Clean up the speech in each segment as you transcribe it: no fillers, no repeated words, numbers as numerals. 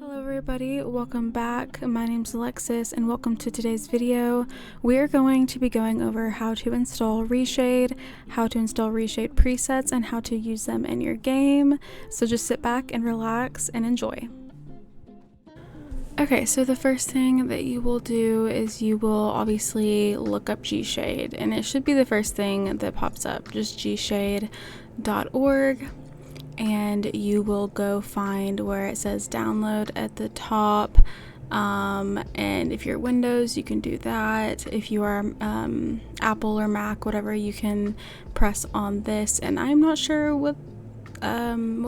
Everybody, welcome back. My name's Alexis and welcome to today's video. We are going to be going over how to install Gshade, how to install Gshade presets, and how to use them in your game. So just sit back and relax and enjoy. Okay, so the first thing that you will do is you will obviously look up Gshade, and it should be the first thing that pops up, just gshade.org. And you will go find where it says download at the top, and if you're Windows you can do that. If you are Apple or Mac, whatever, you can press on this, and I'm not sure what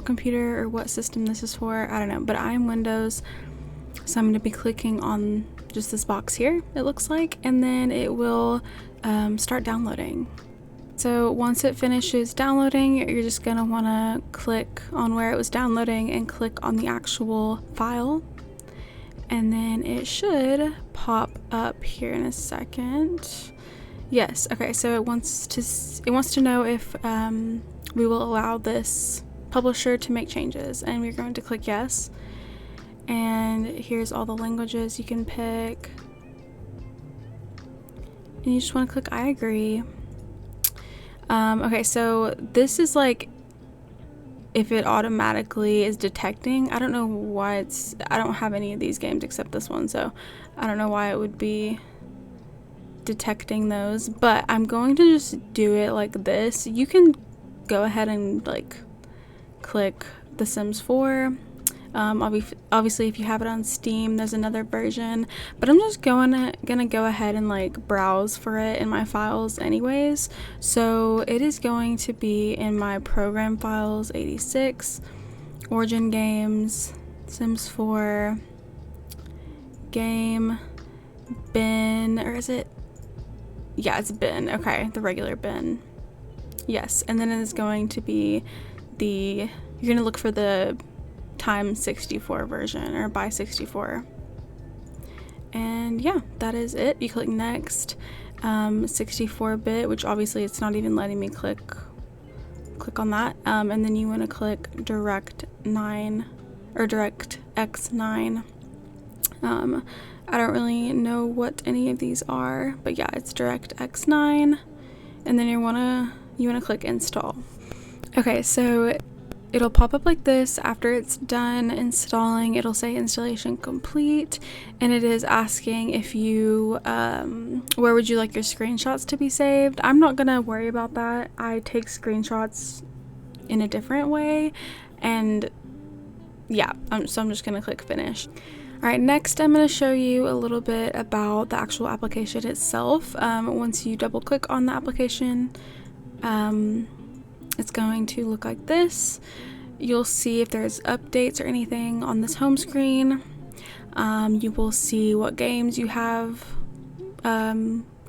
computer or what system this is for, I don't know, but I'm Windows, so I'm going to be clicking on just this box here, it looks like, and then it will start downloading. So once it finishes downloading, you're just going to want to click on where it was downloading and click on the actual file. And then it should pop up here in a second. Yes, okay, so it wants to know if we will allow this publisher to make changes, and we're going to click yes. And here's all the languages you can pick. And you just want to click I agree. Okay, so this is like if it automatically is detecting. I don't know why I don't have any of these games except this one, so I don't know why it would be detecting those, but I'm going to just do it like this. You can go ahead and like click The Sims 4. Obviously if you have it on Steam there's another version, but I'm just gonna go ahead and like browse for it in my files anyways. So it is going to be in my program files 86, Origin Games, Sims 4, game, bin, or is it? Yeah, it's bin. Okay, the regular bin. Yes, and then it is going to be you're gonna look for the times 64 version, or by 64, and yeah, that is it. You click next. 64-bit, which obviously it's not even letting me click on that, and then you want to click direct 9 or direct x9. I don't really know what any of these are, but yeah, it's direct x9, and then you want to click install. Okay, so it'll pop up like this. After it's done installing, it'll say installation complete, and it is asking if you where would you like your screenshots to be saved. I'm not gonna worry about that. I take screenshots in a different way, and yeah, so I'm just gonna click finish. Alright, next I'm going to show you a little bit about the actual application itself. Once you double click on the application, it's going to look like this. You'll see if there's updates or anything on this home screen. You will see what games you have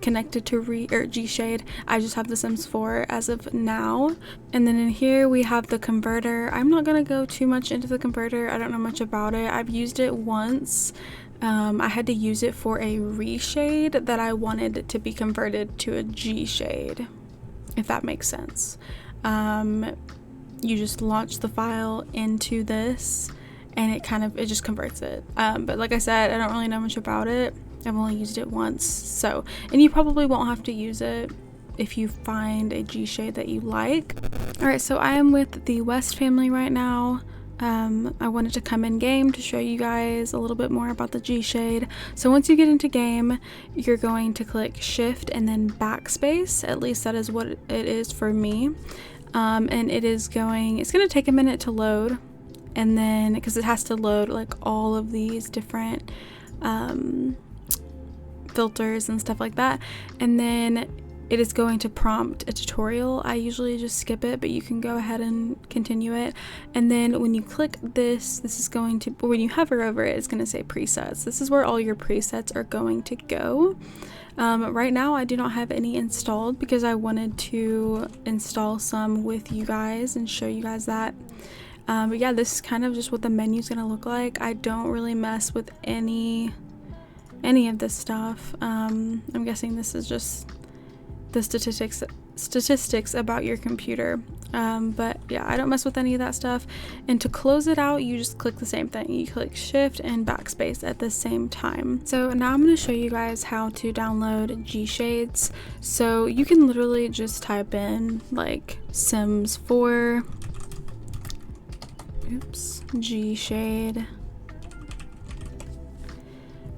connected to Gshade. I just have The Sims 4 as of now. And then in here we have the converter. I'm not going to go too much into the converter. I don't know much about it. I've used it once. I had to use it for a Gshade that I wanted to be converted to a Gshade, if that makes sense. You just launch the file into this and it just converts it. But like I said, I don't really know much about it. I've only used it once, so, and you probably won't have to use it if you find a Gshade that you like. Alright, so I am with the West family right now. I wanted to come in game to show you guys a little bit more about the Gshade. So once you get into game, you're going to click shift and then backspace. At least that is what it is for me. And it's going to take a minute to load, and then because it has to load like all of these different filters and stuff like that, and then it is going to prompt a tutorial. I usually just skip it, but you can go ahead and continue it. And then when you click this is going to, or when you hover over it, it's going to say presets. This is where all your presets are going to go. Right now I do not have any installed because I wanted to install some with you guys and show you guys that. But yeah, this is kind of just what the menu is going to look like. I don't really mess with any of this stuff. I'm guessing this is just the statistics statistics about your computer. But yeah, I don't mess with any of that stuff. And to close it out, you just click the same thing. You click shift and backspace at the same time. So now I'm going to show you guys how to download Gshades. So you can literally just type in like Sims 4, Gshade.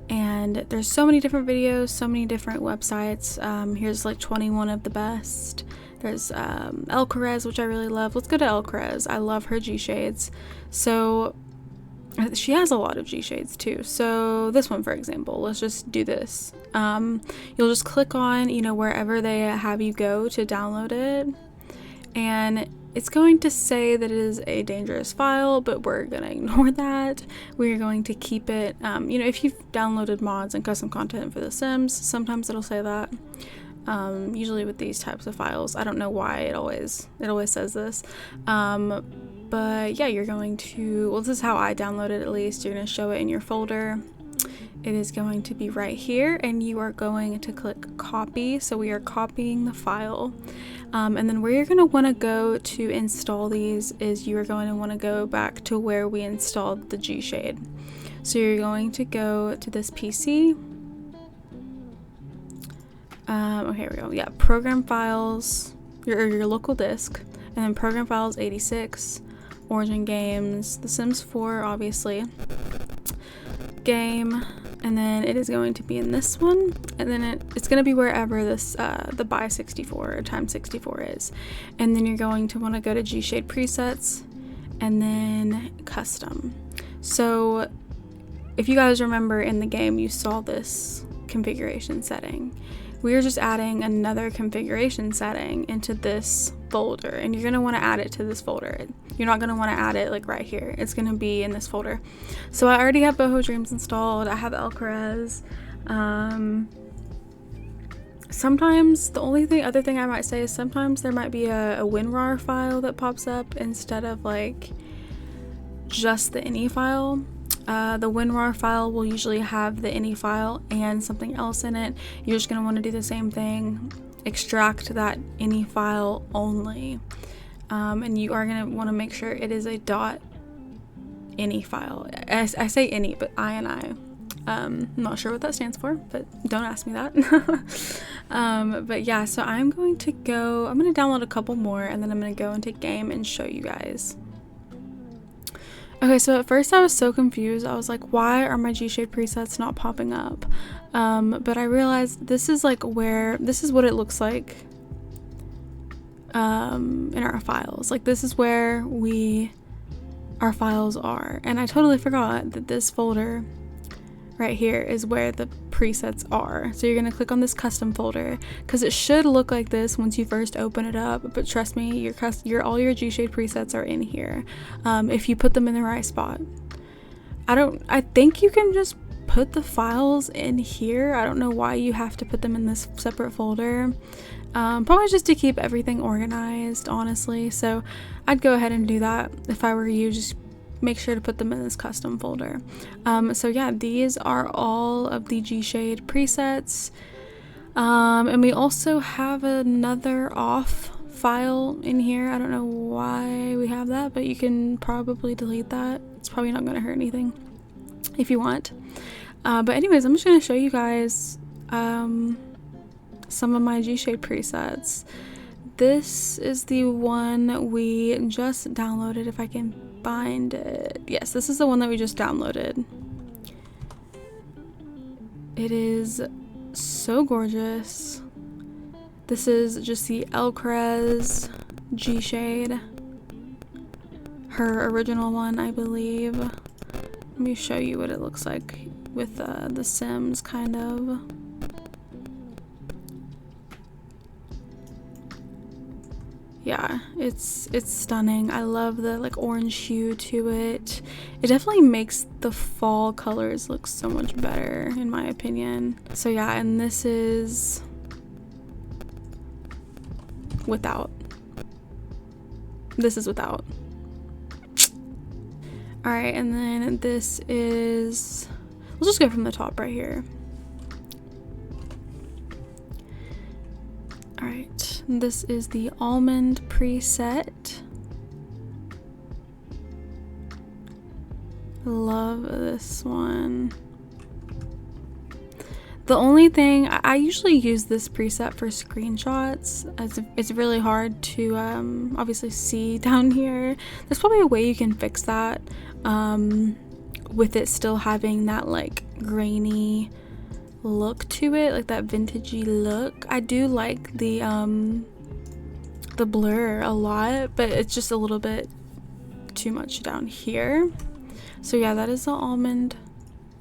And there's so many different videos, so many different websites. Here's like 21 of the best. There's Elcarez, which I really love. Let's go to Elcarez. I love her Gshades. So she has a lot of Gshades too. So this one, for example, let's just do this. You'll just click on, you know, wherever they have you go to download it. And it's going to say that it is a dangerous file, but we're gonna ignore that. We're going to keep it, you know, if you've downloaded mods and custom content for The Sims, sometimes it'll say that. Usually with these types of files. I don't know why it always says this. But yeah, you're going to, well, this is how I download it at least. You're gonna show it in your folder. It is going to be right here, and you are going to click copy. So we are copying the file. And then where you're going to want to go to install these is you are going to want to go back to where we installed the Gshade. So you're going to go to this PC. Okay, here we go. Yeah, program files, your local disk, and then program files 86, Origin Games, The Sims 4, obviously, game, and then it is going to be in this one, and then it's going to be wherever this the by 64 or times 64 is, and then you're going to want to go to Gshade presets and then custom. So if you guys remember in the game, you saw this configuration setting. We are just adding another configuration setting into this folder, and you're going to want to add it to this folder. You're not going to want to add it like right here. It's going to be in this folder. So I already have Boho Dreams installed. I have Elcarez. Sometimes the only other thing I might say is sometimes there might be a WinRAR file that pops up instead of like just the ini file. The WinRAR file will usually have the ini file and something else in it. You're just going to want to do the same thing, extract that ini file only, and you are going to want to make sure it is a .ini file. I say ini, but INI. I'm not sure what that stands for, but don't ask me that. But yeah, so I'm going to download a couple more, and then I'm going to go into game and show you guys. Okay, so at first I was so confused. I was like, why are my Gshade presets not popping up? But I realized this is what it looks like in our files. Like, this is where our files are. And I totally forgot that this folder right here is where the presets are. So you're going to click on this custom folder, because it should look like this once you first open it up, but trust me, all your Gshade presets are in here, if you put them in the right spot. I think you can just put the files in here. I don't know why you have to put them in this separate folder. Probably just to keep everything organized, honestly. So I'd go ahead and do that if I were you. Just make sure to put them in this custom folder. So yeah, these are all of the Gshade presets, and we also have another off file in here. I don't know why we have that, but you can probably delete that. It's probably not going to hurt anything if you want. But anyways, I'm just going to show you guys some of my Gshade presets. This is the one we just downloaded, if I can find it. Yes, this is the one that we just downloaded. It is so gorgeous. This is just the Elcarez Gshade, her original one, I believe. Let me show you what it looks like with the Sims, kind of. Yeah, it's stunning. I love the like orange hue to it. It definitely makes the fall colors look so much better, in my opinion. So yeah, and this is without. This is without. Alright, and then this is, we'll just go from the top right here. Alright. This is the almond preset. Love this one. The only thing, I usually use this preset for screenshots, as it's really hard to obviously see down here. There's probably a way you can fix that with it still having that like grainy look to it, like that vintagey look. I do like the blur a lot, but it's just a little bit too much down here. So yeah, that is the almond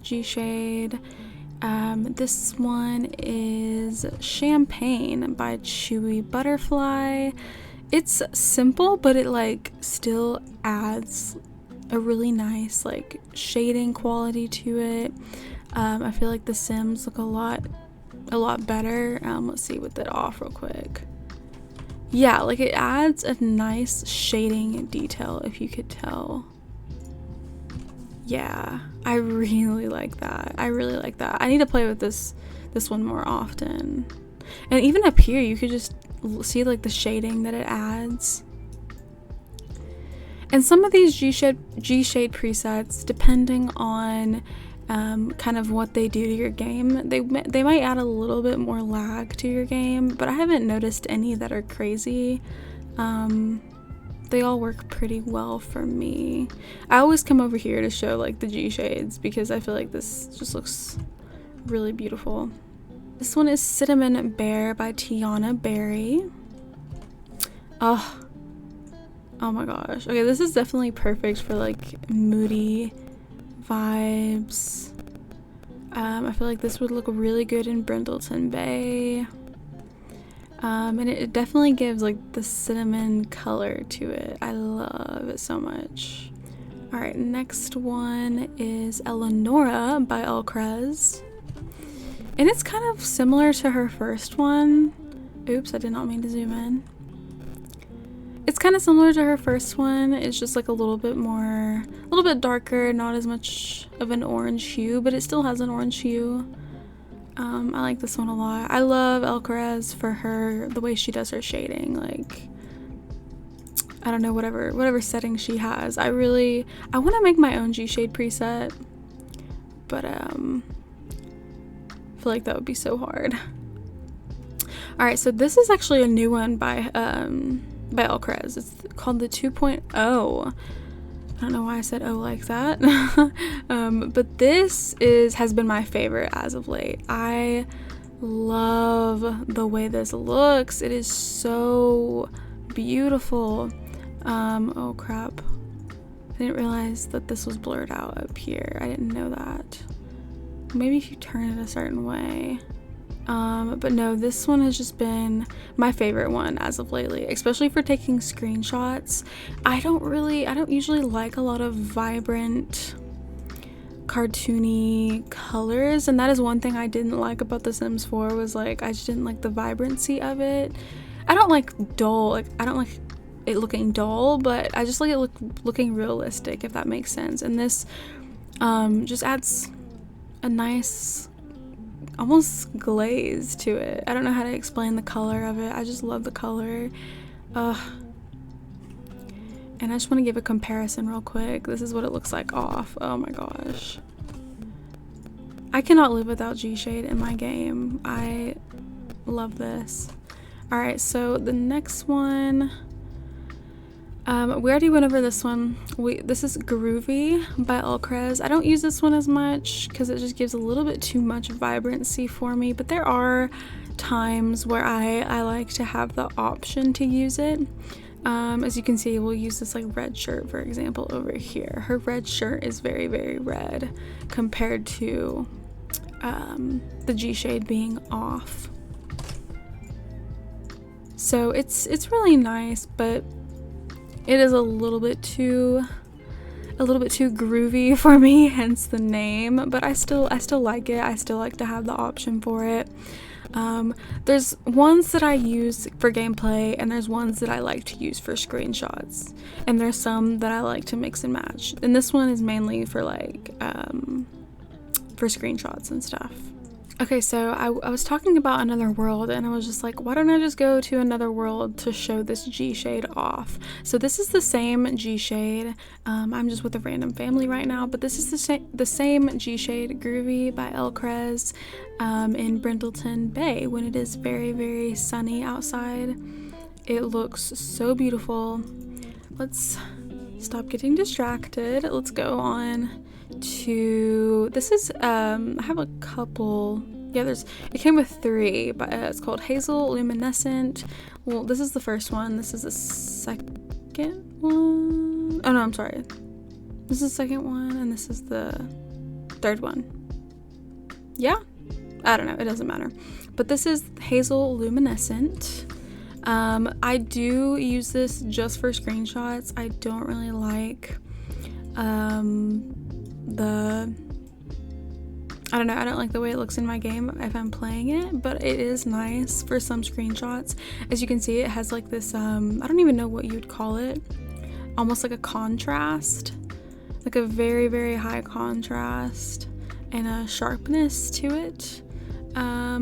Gshade. This one is Champagne by Chewybutterfly. It's simple, but it like still adds a really nice like shading quality to it. I feel like the Sims look a lot better. Let's see with it off real quick. Yeah, like it adds a nice shading detail, if you could tell. Yeah, I really like that. I really like that. I need to play with this one more often. And even up here, you could just see like the shading that it adds. And some of these Gshade presets, depending on kind of what they do to your game, they might add a little bit more lag to your game, but I haven't noticed any that are crazy. They all work pretty well for me. I always come over here to show like the Gshades because I feel like this just looks really beautiful. This one is Cinnamon Bear by Tiana Berry. Oh my gosh. Okay, this is definitely perfect for like moody vibes. I feel like this would look really good in Brindleton Bay. And it definitely gives like the cinnamon color to it. I love it so much. All right, next one is Eleonora by Alcrez. And it's kind of similar to her first one. Oops, I did not mean to zoom in. It's kind of similar to her first one. It's just like a little bit darker, not as much of an orange hue, but it still has an orange hue. I like this one a lot. I love Alcaraz for the way she does her shading. Like, I don't know, whatever setting she has. I want to make my own Gshade preset, but I feel like that would be so hard. All right, so this is actually a new one by Alcaraz. It's called the 2.0. I don't know why I said oh like that. But this has been my favorite as of late. I love the way this looks. It is so beautiful. Oh crap. I didn't realize that this was blurred out up here. I didn't know that. Maybe if you turn it a certain way. But no, this one has just been my favorite one as of lately, especially for taking screenshots. I don't usually like a lot of vibrant, cartoony colors, and that is one thing I didn't like about The Sims 4 was like, I just didn't like the vibrancy of it. I don't like dull, like I don't like it looking dull, but I just like it looking realistic, if that makes sense. And this just adds a nice almost glaze to it. I don't know how to explain the color of it. I just love the color. And I just want to give a comparison real quick. This is what it looks like off. Oh my gosh. I cannot live without Gshade in my game. I love this. Alright, so the next one, we already went over this one. This is Groovy by Alcrez. I don't use this one as much because it just gives a little bit too much vibrancy for me, but there are times where I like to have the option to use it. As you can see, we'll use this like red shirt, for example, over here. Her red shirt is very, very red compared to the Gshade being off. So it's really nice, but it is a little bit too groovy for me, hence the name, but I still like it. I still like to have the option for it. There's ones that I use for gameplay, and there's ones that I like to use for screenshots, and there's some that I like to mix and match, and this one is mainly for like for screenshots and stuff. Okay, so I was talking about another world, and I was just like, why don't I just go to another world to show this Gshade off? So this is the same Gshade. I'm just with a random family right now, but this is the same Gshade Groovy by Elcrez in Brindleton Bay when it is very, very sunny outside. It looks so beautiful. Let's stop getting distracted. Let's go on to this is I have a couple. Yeah, it came with 3, but it's called Hazel, Luminescent. Well, this is the first one. This is the second one. Oh no, I'm sorry. This is the second one, and this is the third one. Yeah, I don't know, it doesn't matter. But this is Hazel Luminescent. I do use this just for screenshots. I don't really like I don't know, I don't like the way it looks in my game if I'm playing it, but it is nice for some screenshots. As you can see, it has like this, I don't even know what you'd call it, almost like a contrast, like a very, very high contrast and a sharpness to it.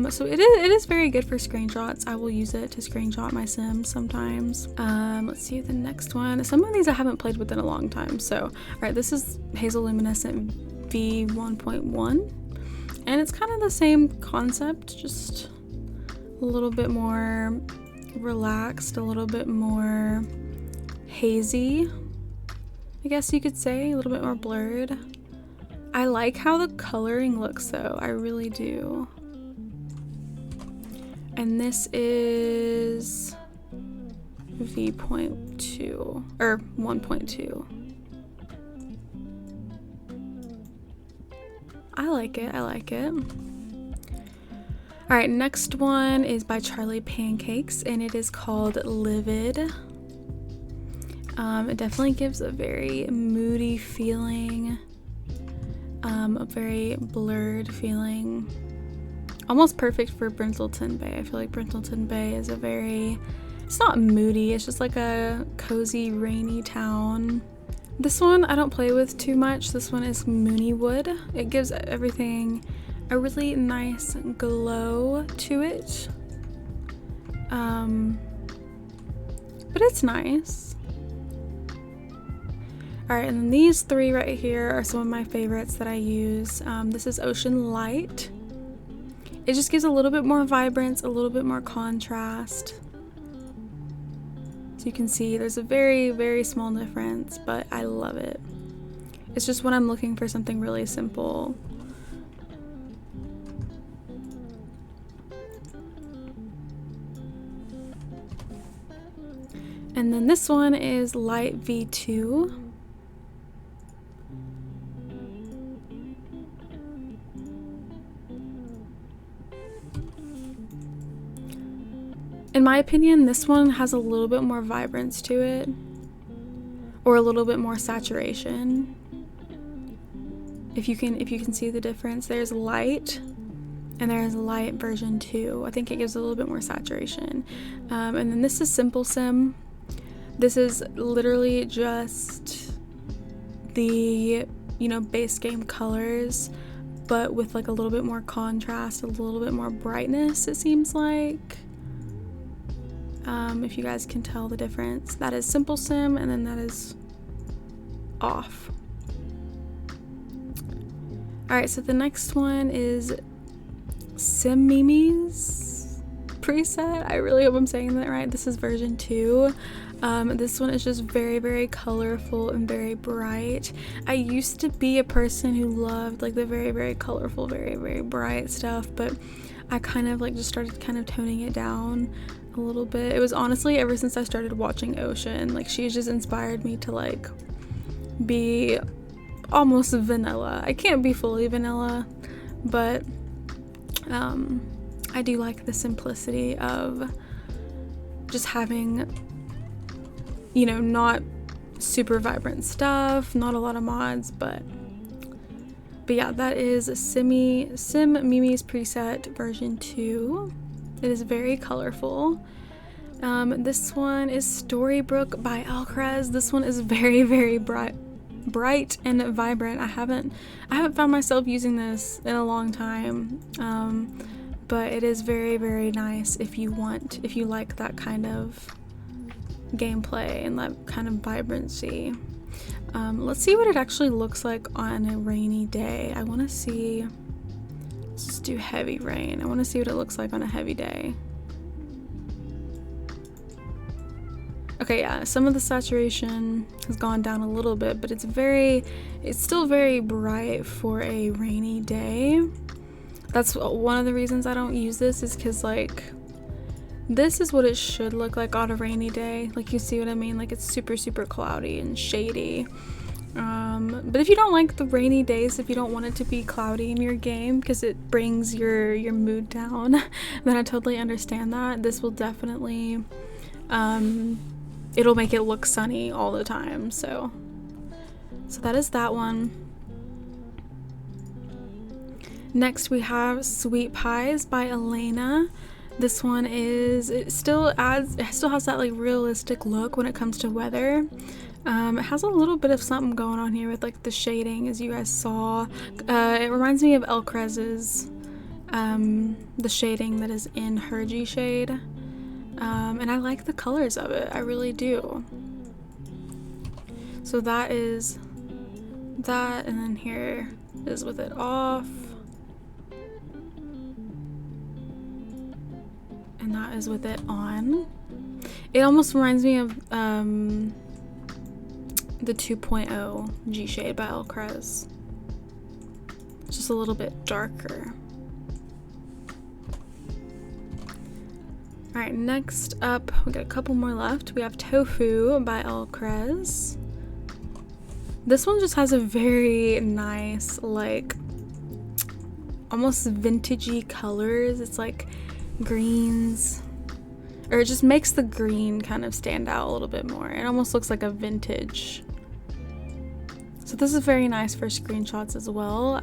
So it is very good for screenshots. I will use it to screenshot my Sims sometimes. Let's see the next one. Some of these I haven't played with in a long time. So, alright, this is Hazel Luminescent V1.1. And it's kind of the same concept, just a little bit more relaxed, a little bit more hazy, I guess you could say, a little bit more blurred. I like how the coloring looks though, I really do. And this is V.2 or 1.2. I like it. Alright, next one is by Charlie Pancakes, and it is called Livid. It definitely gives a very moody feeling, a very blurred feeling. Almost perfect for Brindleton Bay. I feel like Brindleton Bay is it's not moody, it's just like a cozy, rainy town. This one I don't play with too much. This one is Moonywood. It gives everything a really nice glow to it. But it's nice. Alright, and then these 3 right here are some of my favorites that I use. This is Ocean Light. It just gives a little bit more vibrance, a little bit more contrast. So you can see there's a very, very small difference, but I love it. It's just when I'm looking for something really simple. And then this one is Light V2. In my opinion, this one has a little bit more vibrance to it, or a little bit more saturation. If you can see the difference, there's light and there's light version 2. I think it gives a little bit more saturation. And then this is Simple Sim. This is literally just the, base game colors, but with like a little bit more contrast, a little bit more brightness, it seems like. If you guys can tell the difference. That is Simple Sim, and then that is off. Alright, so the next one is Sim Mimi's preset. I really hope I'm saying that right. This is version 2. This one is just very, very colorful and very bright. I used to be a person who loved like the very, very colorful, very, very bright stuff, but I kind of like just started kind of toning it down a little bit. It was honestly ever since I started watching Ocean. Like, she's just inspired me to like be almost vanilla. I can't be fully vanilla, but I do like the simplicity of just having, not super vibrant stuff, not a lot of mods, but yeah, that is Sim Mimi's preset version 2. It is very colorful. This one is Storybrooke by Elcrez. This one is very, very bright. bright and vibrant. I haven't found myself using this in a long time, but it is very, very nice if you like that kind of gameplay and that kind of vibrancy. Let's see what it actually looks like on a rainy day. I want to see, let's just do heavy rain. I want to see what it looks like on a heavy day. Okay, yeah, some of the saturation has gone down a little bit, but it's still very bright for a rainy day. That's one of the reasons I don't use this, is because like this is what it should look like on a rainy day. Like, you see what I mean? Like, it's super, super cloudy and shady. But if you don't like the rainy days, if you don't want it to be cloudy in your game because it brings your mood down, then I totally understand that. This will definitely, it'll make it look sunny all the time. So that is that one. Next we have Sweet Pies by Elena. This one it still has that like realistic look when it comes to weather. It has a little bit of something going on here with like the shading, as you guys saw. It reminds me of Elkrez's, the shading that is in her Gshade. And I like the colors of it, I really do. So that is that, and then here is with it off. And that is with it on. It almost reminds me of the 2.0 Gshade by Elkrez. It's just a little bit darker. Alright, next up, we got a couple more left. We have Tofu by Elkrez. This one just has a very nice, like, almost vintagey colors. It's like greens, or it just makes the green kind of stand out a little bit more. It almost looks like a vintage. So this is very nice for screenshots as well.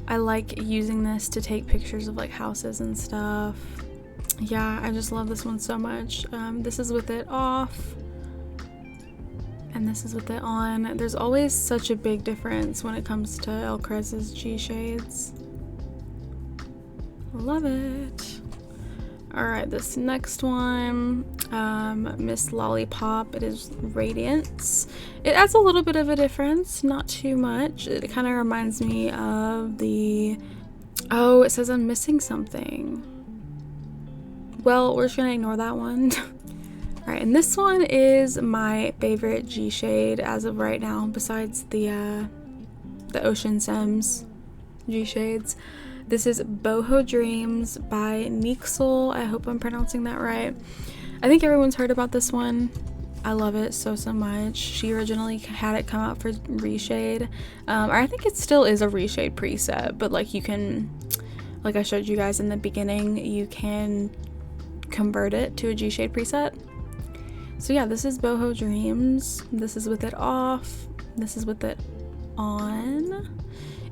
I like using this to take pictures of like houses and stuff. Yeah, I just love this one so much. This is with it off, and this is with it on. There's always such a big difference when it comes to Elkrez's Gshades. Love it. Alright, this next one, Miss Lollipop. It is Radiance. It adds a little bit of a difference, not too much. It kind of reminds me of the... Oh, it says I'm missing something. Well, we're just gonna ignore that one. Alright, and this one is my favorite Gshade as of right now, besides the Ocean Sims Gshades. This is Boho Dreams by Neexcle. I hope I'm pronouncing that right. I think everyone's heard about this one. I love it so much. She originally had it come out for Reshade. Or I think it still is a Reshade preset, but like you can, like I showed you guys in the beginning, you can convert it to a Gshade preset. So yeah, this is Boho Dreams. This is with it off. This is with it on.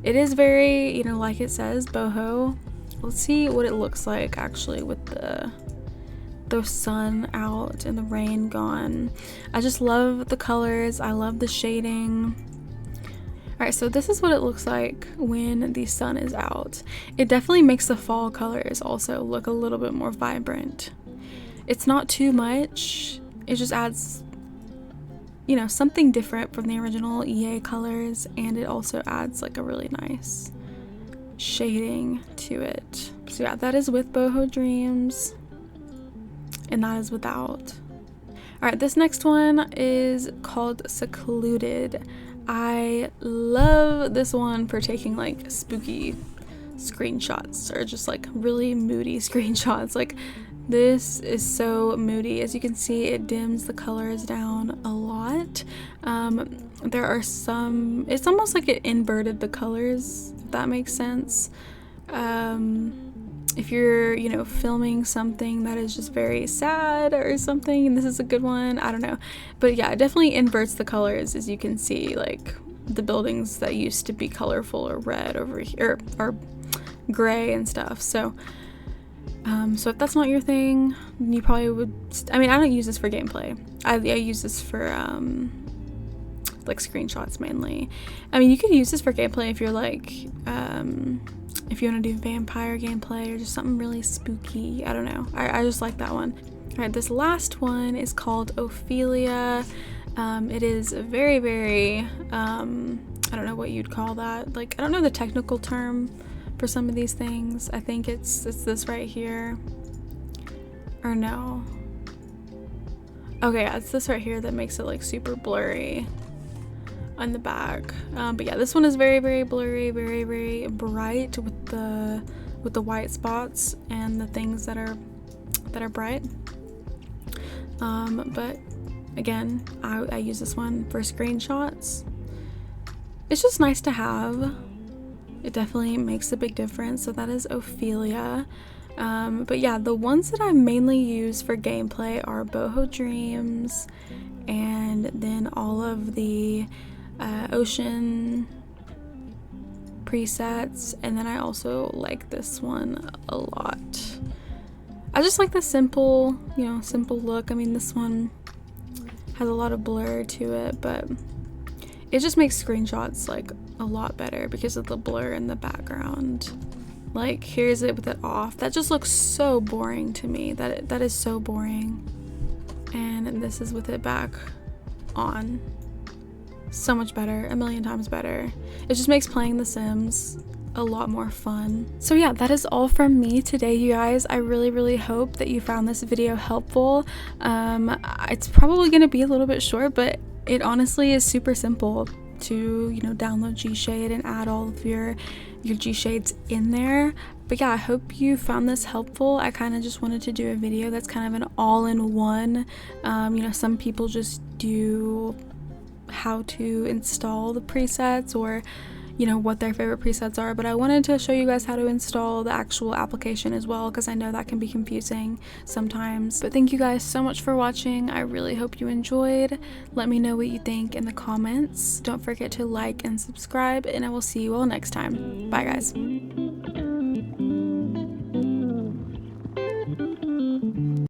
It is very, you know, like it says, boho. Let's see what it looks like actually with the sun out and the rain gone. I just love the colors. I love the shading. Alright, so this is what it looks like when the sun is out. It definitely makes the fall colors also look a little bit more vibrant. It's not too much. It just adds, you know, something different from the original EA colors, and it also adds like a really nice shading to it. So yeah, that is with Boho Dreams, and that is without. Alright, this next one is called Secluded. I love this one for taking like spooky screenshots, or just like really moody screenshots. Like, this is so moody. As you can see, it dims the colors down a lot. There are some, it's almost like it inverted the colors, if that makes sense. If you're, you know, filming something that is just very sad or something, and this is a good one, I don't know. But yeah, it definitely inverts the colors, as you can see, like the buildings that used to be colorful or red over here, or gray and stuff. So if that's not your thing, you probably would, I mean, I don't use this for gameplay. I use this for like screenshots mainly. I mean, you could use this for gameplay if you're like, if you want to do vampire gameplay or just something really spooky. I don't know. I just like that one. All right, this last one is called Ophelia. It is very, very, I don't know what you'd call that. Like, I don't know the technical term for some of these things. I think it's this right here. Or no. Okay, yeah, it's this right here that makes it like super blurry on the back. But yeah, this one is very, very blurry, very, very bright with the white spots and the things that are bright. But again, I use this one for screenshots. It's just nice to have. It definitely makes a big difference. So that is Ophelia. But yeah, the ones that I mainly use for gameplay are Boho Dreams, and then all of the ocean presets, and then I also like this one a lot. I just like the simple, you know, simple look. I mean, this one has a lot of blur to it, but it just makes screenshots like a lot better because of the blur in the background. Like, here's it with it off. That just looks so boring to me. That is so boring. And this is with it back on. So much better, a million times better. It just makes playing The Sims a lot more fun. So yeah, that is all from me today, you guys. I really, really hope that you found this video helpful. It's probably gonna be a little bit short, but it honestly is super simple to, you know, download Gshade and add all of your Gshades in there. But yeah, I hope you found this helpful. I kind of just wanted to do a video that's kind of an all-in-one. You know, some people just do how to install the presets, or you know, what their favorite presets are, but I wanted to show you guys how to install the actual application as well, because I know that can be confusing sometimes. But thank you guys so much for watching. I really hope you enjoyed. Let me know what you think in the comments. Don't forget to like and subscribe, and I will see you all next time. Bye guys.